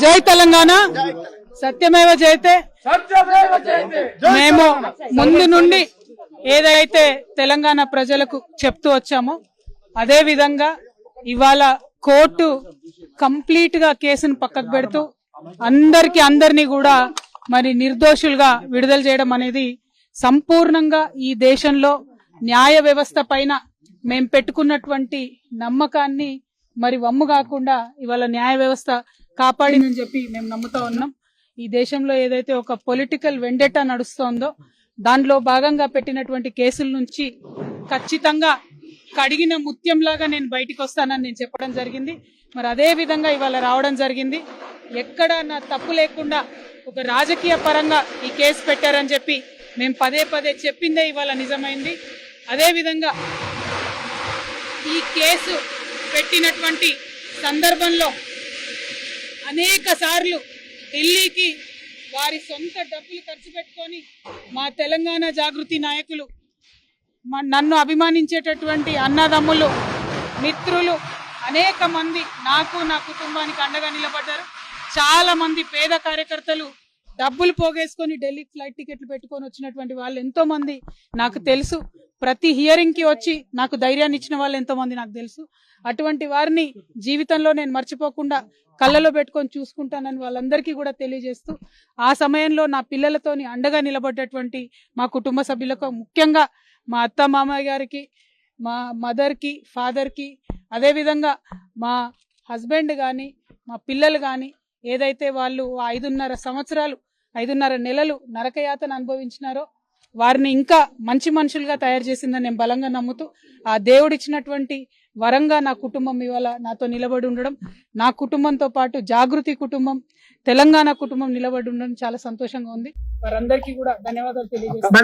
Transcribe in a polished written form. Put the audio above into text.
జై తెలంగాణ, సత్యమేవ జయతే. మేము ముందు నుండి ఏదైతే తెలంగాణ ప్రజలకు చెప్తూ వచ్చామో అదే విధంగా ఇవాళ కోర్టు కంప్లీట్ గా కేసును పక్కకు పెడుతూ అందరినీ కూడా మరి నిర్దోషులుగా విడుదల చేయడం అనేది సంపూర్ణంగా ఈ దేశంలో న్యాయ వ్యవస్థ పైన మేము పెట్టుకున్నటువంటి నమ్మకాన్ని మరి వమ్ము కాకుండా ఇవాళ న్యాయ వ్యవస్థ కాపాడిందని చెప్పి మేము నమ్ముతా ఉన్నాం. ఈ దేశంలో ఏదైతే ఒక పొలిటికల్ వెండెటా నడుస్తోందో దానిలో భాగంగా పెట్టినటువంటి కేసుల నుంచి ఖచ్చితంగా కడిగిన ముత్యంలాగా నేను బయటికి వస్తానని నేను చెప్పడం జరిగింది. మరి అదే విధంగా ఇవాళ రావడం జరిగింది. ఎక్కడ నా తప్పు లేకుండా ఒక రాజకీయ పరంగా ఈ కేసు పెట్టారని చెప్పి మేము పదే పదే చెప్పిందే ఇవాళ నిజమైంది. అదే విధంగా ఈ కేసు పెట్టినటువంటి సందర్భంలో అనేక సార్లు ఢిల్లీకి వారి సొంత డబ్బులు ఖర్చు పెట్టుకొని మా తెలంగాణ జాగృతి నాయకులు, నన్ను అభిమానించేటటువంటి అన్నదమ్ములు, మిత్రులు అనేక మంది నాకు నా కుటుంబానికి అండగా నిలబడ్డారు. చాలా మంది పేద కార్యకర్తలు డబ్బులు పోగేసుకొని ఢిల్లీకి ఫ్లైట్ టికెట్లు పెట్టుకొని వచ్చినటువంటి వాళ్ళు ఎంతో మంది నాకు తెలుసు. ప్రతి హియరింగ్ కి వచ్చి నాకు ధైర్యాన్ని ఇచ్చిన వాళ్ళు ఎంతో మంది నాకు తెలుసు. అటువంటి వారిని జీవితంలో నేను మర్చిపోకుండా కళ్ళలో పెట్టుకొని చూసుకుంటానని వాళ్ళందరికీ కూడా తెలియజేస్తూ, ఆ సమయంలో నా పిల్లలతోని అండగా నిలబడ్డటువంటి మా కుటుంబ సభ్యులకు, ముఖ్యంగా మా అత్త మామయ్య గారికి, మా మదర్కి, ఫాదర్కి, అదేవిధంగా మా హస్బెండ్ కానీ మా పిల్లలు కానీ ఏదైతే వాళ్ళు 5.5 సంవత్సరాలు 5.5 నెలలు నరకయాతన అనుభవించినారో వారిని ఇంకా మంచి మనుషులుగా తయారు చేసిందని నేను బలంగా నమ్ముతూ, ఆ దేవుడిచ్చినటువంటి వరంగా నా కుటుంబం ఇవాళ నాతో నిలబడి ఉండడం, నా కుటుంబంతో పాటు జాగృతి కుటుంబం, తెలంగాణ కుటుంబం నిలబడి ఉండడం చాలా సంతోషంగా ఉంది. వారందరికీ కూడా ధన్యవాదాలు తెలియజేస్తాను.